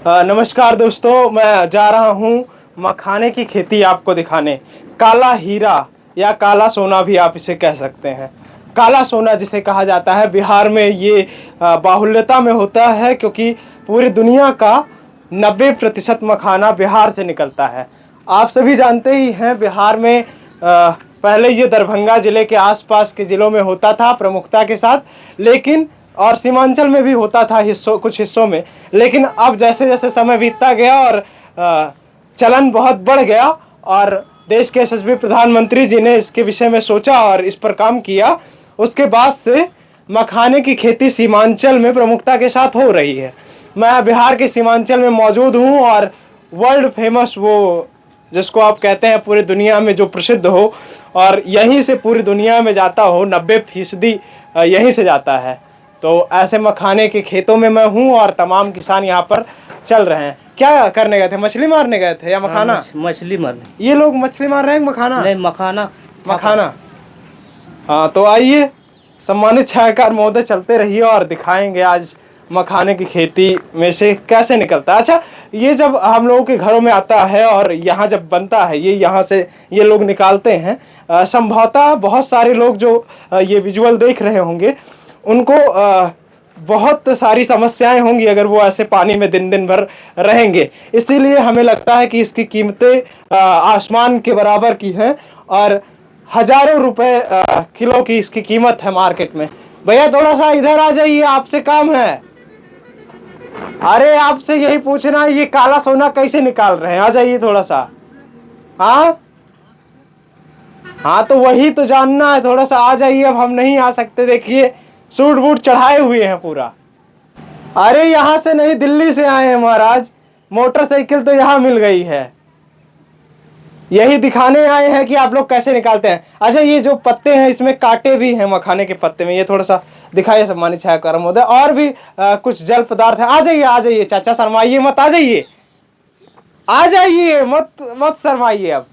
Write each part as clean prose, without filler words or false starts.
नमस्कार दोस्तों, मैं जा रहा हूँ मखाने की खेती आपको दिखाने। काला हीरा या काला सोना भी आप इसे कह सकते हैं। काला सोना जिसे कहा जाता है, बिहार में ये बाहुल्यता में होता है क्योंकि पूरी दुनिया का 90% मखाना बिहार से निकलता है। आप सभी जानते ही हैं, बिहार में पहले ये दरभंगा ज़िले के आसपास के ज़िलों में होता था प्रमुखता के साथ, लेकिन और सीमांचल में भी होता था कुछ हिस्सों में। लेकिन अब जैसे जैसे समय बीतता गया और चलन बहुत बढ़ गया और देश के यशस्वी प्रधानमंत्री जी ने इसके विषय में सोचा और इस पर काम किया, उसके बाद से मखाने की खेती सीमांचल में प्रमुखता के साथ हो रही है। मैं बिहार के सीमांचल में मौजूद हूँ और वर्ल्ड फेमस, वो जिसको आप कहते हैं पूरी दुनिया में जो प्रसिद्ध हो और यहीं से पूरी दुनिया में जाता हो, 90% यहीं से जाता है। तो ऐसे मखाने के खेतों में मैं हूँ और तमाम किसान यहाँ पर चल रहे हैं। क्या करने गए थे? मछली मारने गए थे या मखाना? मछली मारने। ये लोग मछली मार रहे हैं, मखाना नहीं, मखाना। मखाना। हाँ, तो आइए सम्मानित छायाकार महोदय, चलते रहिए और दिखाएंगे आज मखाने की खेती में से कैसे निकलता है। अच्छा, ये जब हम लोगों के घरों में आता है और यहाँ जब बनता है, ये यहाँ से ये लोग निकालते हैं। संभवतः बहुत सारे लोग जो ये विजुअल देख रहे होंगे उनको बहुत सारी समस्याएं होंगी अगर वो ऐसे पानी में दिन दिन भर रहेंगे। इसीलिए हमें लगता है कि इसकी कीमतें आसमान के बराबर की हैं और हजारों रुपए किलो की इसकी कीमत है मार्केट में। भैया थोड़ा सा इधर आ जाइए, आपसे काम है। अरे आपसे यही पूछना है, ये काला सोना कैसे निकाल रहे हैं? आ जाइए थोड़ा सा। हाँ हाँ, तो वही तो जानना है, थोड़ा सा आ जाइए। अब हम नहीं आ सकते, देखिए सूट बूट चढ़ाए हुए हैं पूरा। अरे यहाँ से नहीं, दिल्ली से आए हैं महाराज। मोटरसाइकिल तो यहाँ मिल गई है, यही दिखाने आए हैं कि आप लोग कैसे निकालते हैं। अच्छा, ये जो पत्ते हैं इसमें कांटे भी हैं मखाने के पत्ते में, ये थोड़ा सा दिखाइए सम्मानित छायाकार महोदय। और भी कुछ जल पदार्थ है। आ जाइए चाचा, शर्माइए मत, आ जाइए मत मत शर्माइए। अब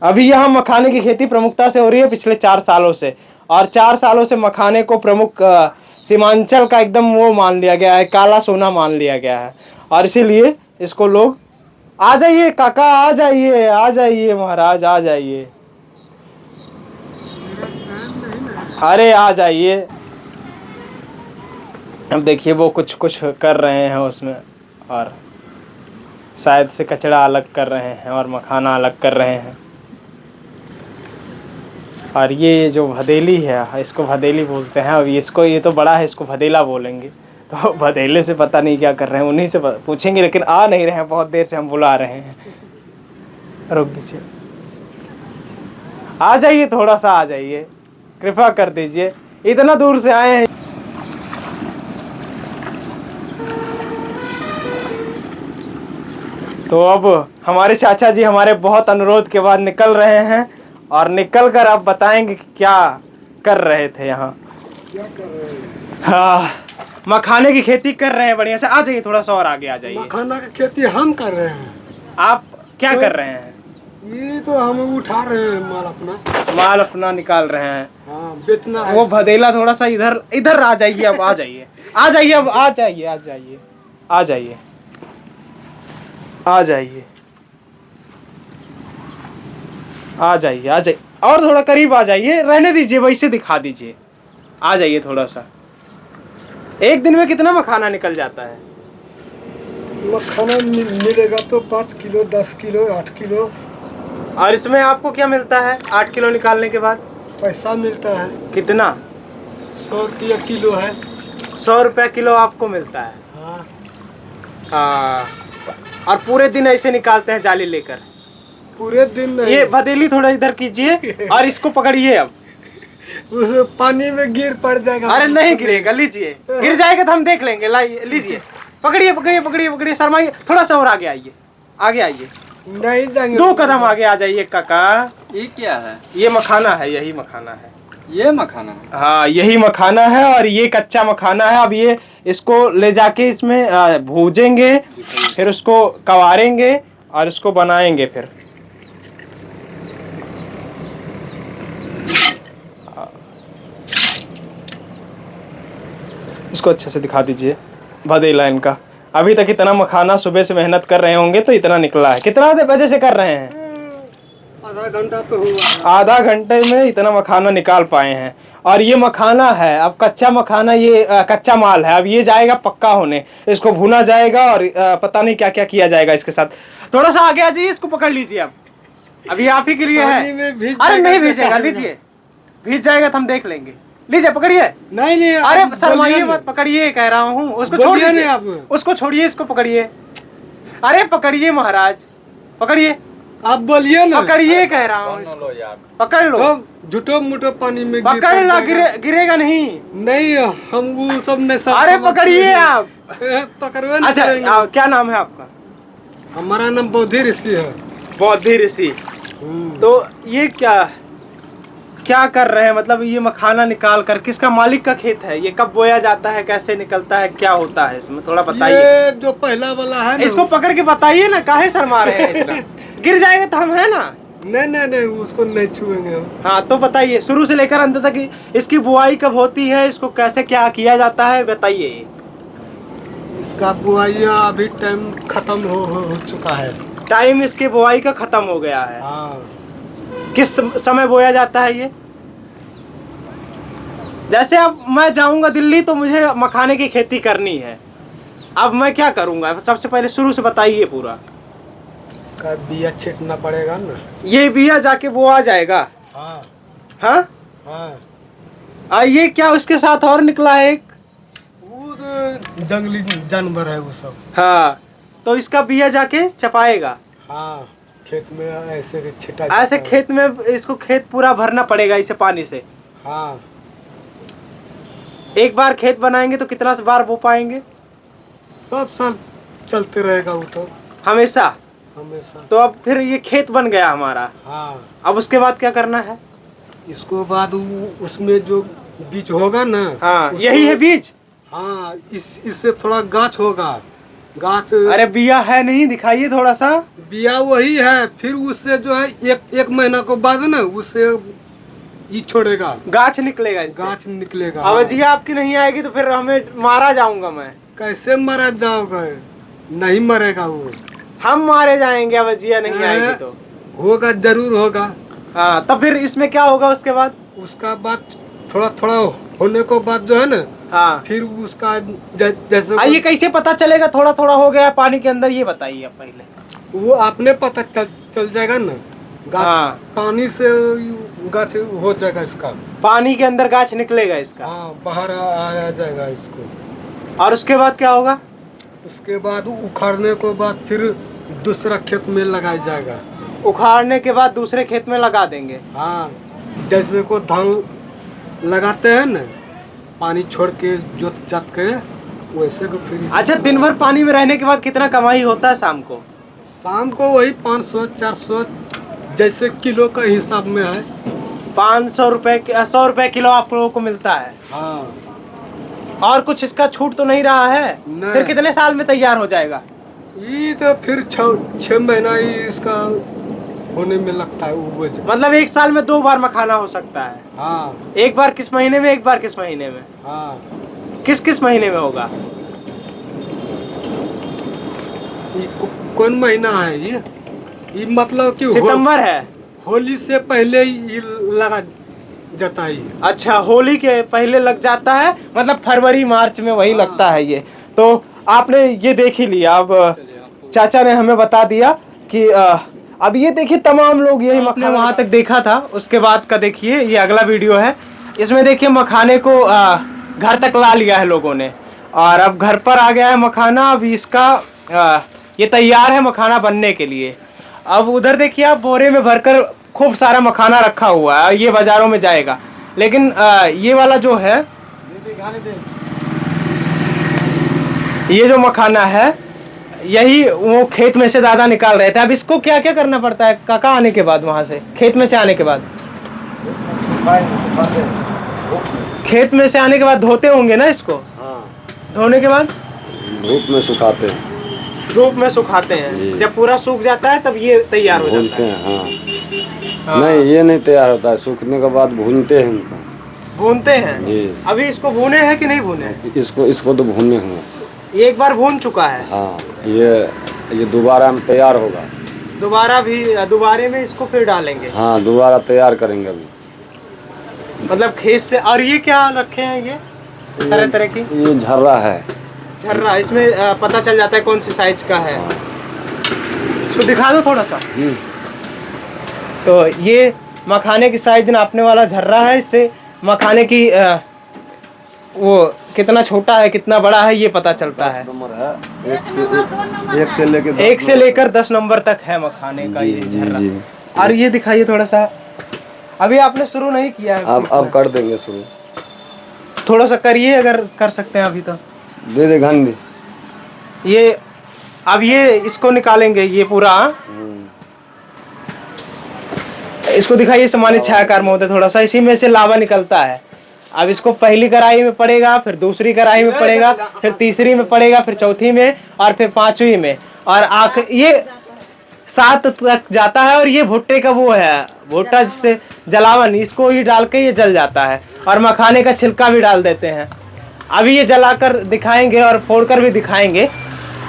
अभी यहाँ मखाने की खेती प्रमुखता से हो रही है पिछले 4 सालों से, और 4 सालों से मखाने को प्रमुख सीमांचल का एकदम वो मान लिया गया है, काला सोना मान लिया गया है। और इसीलिए इसको लोग, आ जाइए काका, आ जाइए महाराज, आ जाइए। अरे आ जाइए। अब देखिए वो कुछ कुछ कर रहे हैं उसमें, और शायद से कचरा अलग कर रहे हैं और मखाना अलग कर रहे हैं। और ये जो भदेली है, इसको भदेली बोलते हैं। अब इसको, ये तो बड़ा है, इसको भदेला बोलेंगे। तो भदेले से पता नहीं क्या कर रहे हैं, उन्हीं से पूछेंगे। लेकिन आ नहीं रहे हैं, बहुत देर से हम बुला रहे हैं। रोक दीजिए, आ जाइए, थोड़ा सा आ जाइए, कृपा कर दीजिए, इतना दूर से आए हैं। तो अब हमारे चाचा जी हमारे बहुत अनुरोध के बाद निकल रहे हैं, और निकल कर आप बताएंगे कि क्या कर रहे थे यहाँ। क्या कर रहे हैं? हाँ, मखाने की खेती कर रहे हैं बढ़िया से। आ जाइए, थोड़ा सा और आगे आ जाइए। मखाना की खेती हम कर रहे हैं। आप क्या तो कर रहे हैं? ये तो हम उठा रहे हैं माल अपना निकाल रहे हैं। हाँ, बेचना है। वो भदेला थोड़ा सा इधर इधर आ जाइए। अब आ जाइए, आ जाइए, अब आ जाइए, आ जाइए, आ जाइए, आ जाइए, आ जाइए, आ जाइए, और थोड़ा करीब आ जाइए। रहने दीजिए, वैसे दिखा दीजिए। आ जाइए थोड़ा सा। एक दिन में कितना मखाना निकल जाता है? मखाना मिलेगा तो 5 किलो, 10 किलो, 8 किलो। और इसमें आपको क्या मिलता है 8 किलो निकालने के बाद? पैसा मिलता है। कितना? 100 रुपया किलो है। 100 रुपया किलो आपको मिलता है। हाँ। हाँ, और पूरे दिन ऐसे निकालते हैं जाली लेकर? पूरे दिन नहीं। ये भदेली थोड़ा इधर कीजिए और इसको पकड़िए। अब उस पानी में गिर पड़ जाएगा। अरे नहीं गिरेगा, लीजिए। गिर जाएगा तो हम देख लेंगे। लाइए, लीजिए, पकड़िए पकड़िए पकड़िए पकड़िए, शर्माइए। थोड़ा सा और आगे आइए, आगे आइए, नहीं जाएंगे। 2 कदम आगे आ जाइए काका। ये क्या है? ये मखाना है, यही मखाना है। ये मखाना है? हाँ, यही मखाना है और ये कच्चा मखाना है। अब ये इसको ले जाके इसमें भूजेंगे, फिर उसको कवारेंगे और इसको बनाएंगे। फिर इसको अच्छे से दिखा दीजिए भदेला इनका। अभी तक इतना मखाना सुबह से मेहनत कर रहे होंगे तो इतना निकला है। कितना बजे से कर रहे हैं? आधा घंटा तो हुआ। आधा घंटे में इतना मखाना निकाल पाए हैं। और ये मखाना है, अब कच्चा मखाना, ये कच्चा माल है। अब ये जाएगा पक्का होने, इसको भुना जाएगा और पता नहीं क्या क्या किया जाएगा इसके साथ। थोड़ा सा आगे आ जाइए, इसको पकड़ लीजिए आप, अभी आप ही के लिए पानी में है। भीग अरे जाएगा, नहीं भीजेगा, कैसे लीजिए, भीज जाएगा तो हम देख लेंगे। लीजिए पकड़िए। नहीं नहीं, अरे आप शर्माइए बोलिए मत, पकड़िए कह रहा हूँ। उसको बोलिए छोड़ नहीं दीजिए, आप। उसको छोड़िए, इसको पकड़िए। अरे पकड़िए महाराज, पकड़िए, आप बोलिए ना। पकड़िए कह रहा हूँ, इसको पकड़ लो। तो झूठो मूठो पानी में पकड़ लो, गिरेगा नहीं। नहीं, हम वो सब नहीं सब। अरे पकड़िए आप। पकड़वे नहीं अच्छा करेंगे। क्या नाम है आपका? हमारा नाम बौद्धि ऋषि है। बौद्धि ऋषि। तो ये क्या कर रहे हैं? मतलब ये मखाना निकाल कर, किसका मालिक का खेत है ये? कब बोया जाता है, कैसे निकलता है, क्या होता है इसमें, थोड़ा बताइए। ये जो पहला वाला है ना, इसको पकड़ के बताइए ना, काहे शर्मा रहे हैं इसका? गिर जाएगा तो हम है ना। नहीं नहीं नहीं, उसको नहीं छुएंगे हम। हाँ तो बताइए, शुरू से लेकर अंत तक इसकी बुआई कब होती है, इसको कैसे क्या किया जाता है, बताइए। इसका बुआइया अभी टाइम खत्म हो चुका है। टाइम इसके बुआई का खत्म हो गया है। हाँ। किस समय बोया जाता है ये? जैसे अब मैं जाऊंगा दिल्ली तो मुझे मखाने की खेती करनी है, अब मैं क्या करूंगा? सबसे पहले शुरू से बताइए पूरा। इसका बिया छींटना पड़ेगा ना। ये बिया जाके वो आ जाएगा। हाँ हाँ हाँ। ये क्या उसके साथ और निकला है एक? वो तो जंगली जानवर है वो सब। हाँ, तो इसका बिया जाके चपाएगा। हाँ, खेत में ऐसे छिटा ऐसे जाता है। खेत में इसको खेत पूरा भरना पड़ेगा इसे पानी से। हाँ। एक बार खेत बनाएंगे तो कितना बार बो पाएंगे? सब साल चलते रहेगा वो तो, हमेशा। हमेशा। तो अब फिर ये खेत बन गया हमारा, हाँ। अब उसके बाद क्या करना है? इसको बाद उसमें जो बीज होगा ना। हाँ, उसको- यही है बीज। हाँ, इससे थोड़ा गाछ होगा। गाछ। अरे बिया है नहीं, दिखाइए थोड़ा सा। बिया वही है, फिर उससे जो है एक महीना को बाद ना उससे ये छोड़ेगा, गाछ निकलेगा इससे। गाछ निकलेगा। अवजिया आपकी नहीं आएगी तो फिर हमें मारा जाऊंगा मैं। कैसे मारा जाओगे? नहीं मरेगा वो। हम मारे जाएंगे अवजिया नहीं आएगी तो। होगा, जरूर होगा। हाँ, तब फिर इसमें क्या होगा उसके बाद? उसका बाद थोड़ा थोड़ा होने को बाद जो है ना, हाँ, फिर उसका जैसे ये कैसे पता चलेगा थोड़ा थोड़ा हो गया पानी के अंदर, ये बताइए आप पहले। वो आपने पता चल जाएगा ना। गाछ। हाँ। पानी से गाछ हो जाएगा इसका। पानी के अंदर गाछ निकलेगा इसका। हाँ, बाहर आ जाएगा इसको। और उसके बाद क्या होगा? उसके बाद उखाड़ने को बाद फिर दूसरा खेत में लगाया जाएगा। उखाड़ने के बाद दूसरे खेत में लगा देंगे। हाँ, जैसे को धान लगाते हैं ना, पानी छोड़ के जोत जात के, वैसे को फिर। अच्छा, दिन भर पानी में रहने के बाद कितना कमाई होता है शाम को? शाम को वही 500-400 जैसे किलो का हिसाब में है। 500 रुपए, 100 रुपए किलो आप लोगों को मिलता है। हाँ। और कुछ इसका छूट तो नहीं रहा है? नहीं। फिर कितने साल में तैयार हो जाएगा? ये तो फिर 6 महीना ही इसका होने में लगता है वो। मतलब एक साल में 2 बार मखाना हो सकता है। हाँ। एक बार किस महीने में, एक बार किस महीने में? हाँ। किस महीने में होगा? ये कौन महीना है ये मतलब कि सितंबर है। होली से पहले ही लगा जाता है ये। अच्छा, होली के पहले लग जाता है, मतलब फरवरी मार्च में वही लगता है ये। तो आपने ये देख ही लिया। अब चाचा ने हमें बता दिया कि अब ये देखिए तमाम लोग यही मखाना वहां तक देखा था, उसके बाद का देखिए ये अगला वीडियो है। इसमें देखिए मखाने को घर तक ला लिया है लोगों ने, और अब घर पर आ गया है मखाना। अब इसका ये तैयार है मखाना बनने के लिए। अब उधर देखिए आप, बोरे में भरकर खूब सारा मखाना रखा हुआ है, ये बाजारों में जाएगा। लेकिन ये वाला जो है, ये जो मखाना है, यही वो खेत में से दादा निकाल रहे थे। अब इसको क्या क्या करना पड़ता है काका आने के बाद, वहां से खेत में से आने के बाद? खेत में से आने के बाद धोते होंगे ना इसको? हाँ। धोने के बाद धूप में सुखाते हैं, धूप में सुखाते हैं। जी। जब पूरा सूख जाता है तब ये तैयार हो भूनते जाता है। हैं। हाँ। हाँ। नहीं, ये नहीं तैयार होता है, सूखने के बाद भूनते हैं इनको। भूनते हैं जी। अभी इसको भूने हैं कि नहीं भूने हैं? इसको तो भूने हुए। ये एक बार भून चुका है, हाँ ये दोबारा में तैयार होगा। दोबारे में इसको फिर डालेंगे। हाँ दोबारा तैयार करेंगे अभी। मतलब खेत से। और ये क्या रखे हैं ये तरह तरह की? ये झर्रा है। झर्रा, इसमें पता चल जाता है कौन सी साइज का है। हाँ। इसको दिखा दो थोड़ा सा। तो ये मखाने की साइज नापने वाला झर्रा है। इससे मखाने की वो कितना छोटा है कितना बड़ा है ये पता चलता है। नंबर है एक से लेकर 10 नंबर तक है मखाने का जी, ये जी, झर्रा। जी। और ये दिखाइए थोड़ा सा। अभी आपने शुरू नहीं किया है? अब कर देंगे शुरू। थोड़ा सा करिए अगर कर सकते हैं अभी तो। दे दे घंटी। ये अब ये इसको निकालेंगे ये पूरा। इसको दिखाइए सम्मानित छायाकार महोदय थोड़ा सा। इसी में से लावा निकलता है। अब इसको पहली कढ़ाई में पड़ेगा, फिर दूसरी कढ़ाई में पड़ेगा, फिर तीसरी में पड़ेगा, फिर चौथी में और फिर पांचवी में और ये 7 तक जाता है। और ये भुट्टे का वो है, भुट्टा जिससे जलावन, इसको ही डाल के ये जल जाता है। और मखाने का छिलका भी डाल देते हैं। अभी ये जलाकर दिखाएंगे और फोड़कर भी दिखाएंगे।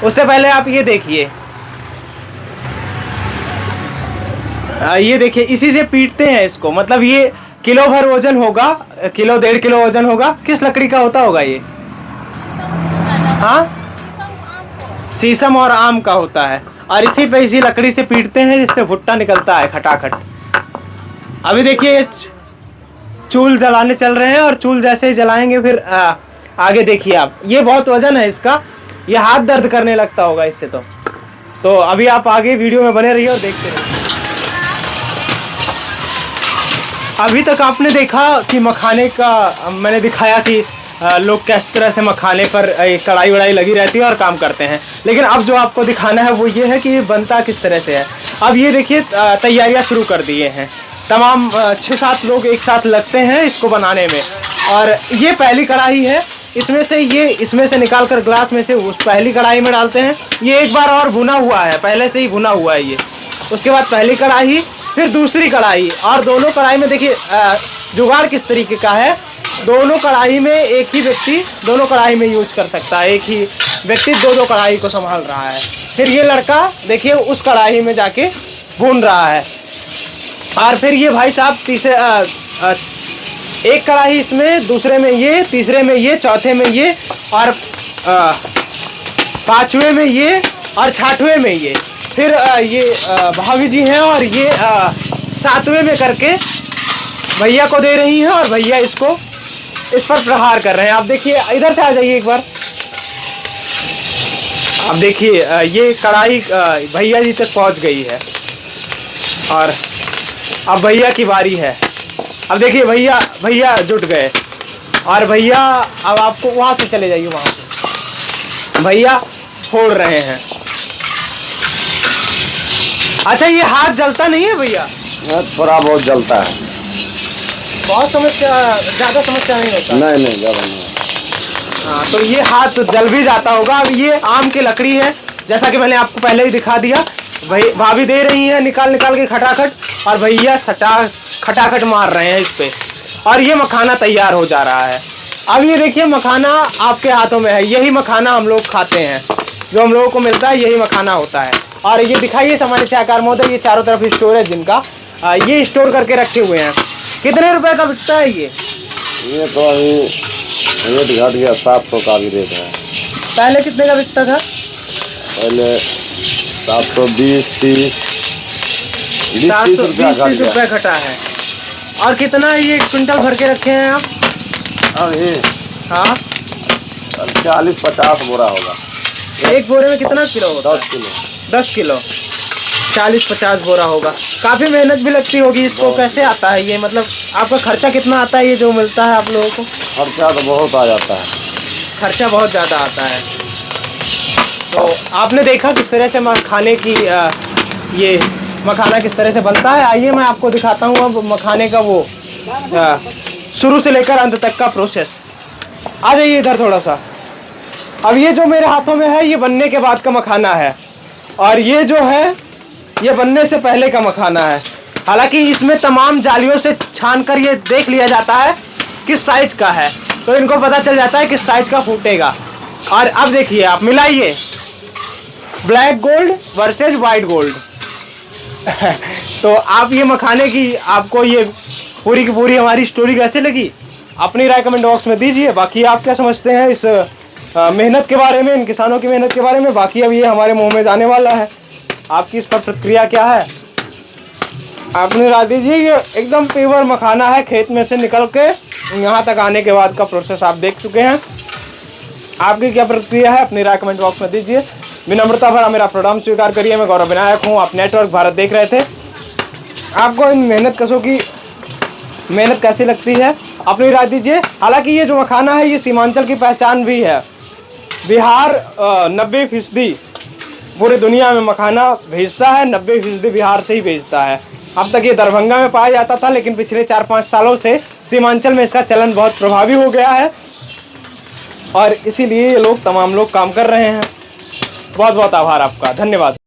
उससे पहले आप ये देखिए, ये देखिए इसी से पीटते हैं इसको। मतलब ये किलो भर वजन होगा, किलो 1.5 किलो वजन होगा। किस लकड़ी का होता होगा ये? हाँ, शीशम और आम का होता है। और इसी पे इसी लकड़ी से पीटते हैं जिससे भुट्टा निकलता है खटाखट। अभी देखिए चूल जलाने चल रहे हैं और चूल जैसे ही जलाएंगे फिर आगे देखिए आप। ये बहुत वजन है इसका, ये हाथ दर्द करने लगता होगा इससे। तो अभी आप आगे वीडियो में बने रहिए और देखते रहिए। अभी तक आपने देखा कि मखाने का मैंने दिखाया कि लोग किस तरह से मखाने पर कढ़ाई वढ़ाई लगी रहती है और काम करते हैं। लेकिन अब जो आपको दिखाना है वो ये है कि ये बनता किस तरह से है। अब ये देखिए तैयारियां शुरू कर दिए हैं। तमाम 6-7 लोग एक साथ लगते हैं इसको बनाने में। और ये पहली कढ़ाई है। इसमें से निकाल कर ग्लास में से उस पहली कढ़ाई में डालते हैं। ये एक बार और भुना हुआ है, पहले से ही भुना हुआ है ये। उसके बाद पहली कढ़ाई, फिर दूसरी कढ़ाई। और दोनों कढ़ाई में देखिए जुगाड़ किस तरीके का है। दोनों कढ़ाई में एक ही व्यक्ति दोनों कढ़ाई में यूज कर सकता है। एक ही व्यक्ति दो कढ़ाई को संभाल रहा है। फिर ये लड़का देखिए उस कढ़ाई में जाके भून रहा है। और फिर ये भाई साहब तीसरे एक कढ़ाई इसमें, दूसरे में ये, तीसरे में ये, चौथे में ये और पांचवें में ये और छठवें में ये। फिर ये भाभी जी हैं और ये 7वें में करके भैया को दे रही हैं और भैया इस पर प्रहार कर रहे हैं। आप देखिए इधर से आ जाइए एक बार। अब देखिए ये कढ़ाई भैया जी तक पहुंच गई है और अब भैया की बारी है। अब देखिए भैया जुट गए और भैया अब आपको वहां से चले जाइए, वहां से भैया फोड़ रहे हैं। अच्छा ये हाथ जलता नहीं है भैया? थोड़ा बहुत जलता है। बहुत ज्यादा समस्या नहीं होता? नहीं ज्यादा नहीं। हाँ तो ये हाथ जल भी जाता होगा। अब ये आम की लकड़ी है जैसा कि मैंने आपको पहले ही दिखा दिया। भाभी दे रही है निकाल के खटाखट और भैया खटाखट मार रहे हैं इस पे और ये मखाना तैयार हो जा रहा है। अब ये देखिए मखाना आपके हाथों में है। यही मखाना हम लोग खाते हैं, जो हम लोगों को मिलता है यही मखाना होता है। और ये दिखाइए सामान्य छायाकार महोदय, ये चारों तरफ स्टोर है जिनका ये स्टोर करके रखे हुए हैं। कितने रुपए का बिकता है ये? ये तो अभी रेट घट गया, 700 का भी रेट है। पहले कितने का बिकता था? पहले 720, 30 रुपये घटा है। और कितना ये क्विंटल भर के रखे हैं आप? अभी हाँ 40-50 बोरा होगा। एक बोरे में कितना किलो होता है? 10 किलो। 10 किलो 40-50 बोरा होगा। काफ़ी मेहनत भी लगती होगी इसको। कैसे आता है ये, मतलब आपका खर्चा कितना आता है ये जो मिलता है आप लोगों को? खर्चा तो बहुत आ जाता है। खर्चा बहुत ज़्यादा आता है। तो आपने देखा किस तरह से मखाने की ये मखाना किस तरह से बनता है। आइए मैं आपको दिखाता हूँ अब मखाने का वो शुरू से लेकर अंत तक का प्रोसेस। आ जाइए इधर थोड़ा सा। अब ये जो मेरे हाथों में है ये बनने के बाद का मखाना है और ये जो है ये बनने से पहले का मखाना है। हालांकि इसमें तमाम जालियों से छान कर ये देख लिया जाता है किस साइज का है, तो इनको पता चल जाता है किस साइज का फूटेगा। और अब देखिए आप मिलाइए black gold versus white gold. तो आप ये मखाने की आपको ये पूरी की पूरी हमारी स्टोरी कैसे लगी, अपनी राय कमेंट बॉक्स में दीजिए। बाकी आप क्या समझते हैं इस मेहनत के बारे में, इन किसानों की मेहनत के बारे में। बाकी अब ये हमारे मुंह में जाने वाला है, आपकी इस पर प्रतिक्रिया क्या है अपनी राय दीजिए। ये एकदम प्योर मखाना है, खेत में से निकल के यहाँ तक आने के बाद का प्रोसेस आप देख चुके हैं। आपकी क्या प्रतिक्रिया है अपनी राय कमेंट बॉक्स में दीजिए। विनम्रता भरा मेरा प्रणाम स्वीकार करिए। मैं गौरव विनायक हूँ, आप नेटवर्क भारत देख रहे थे। आपको इन मेहनत कशों की मेहनत कैसी लगती है अपनी राय दीजिए। हालांकि ये जो मखाना है ये सीमांचल की पहचान भी है। बिहार 90% पूरी दुनिया में मखाना भेजता है, 90% बिहार से ही भेजता है। अब तक ये दरभंगा में पाया जाता था, लेकिन पिछले 4-5 सालों से सीमांचल में इसका चलन बहुत प्रभावी हो गया है और इसीलिए ये लोग तमाम लोग काम कर रहे हैं। बहुत बहुत आभार आपका, धन्यवाद।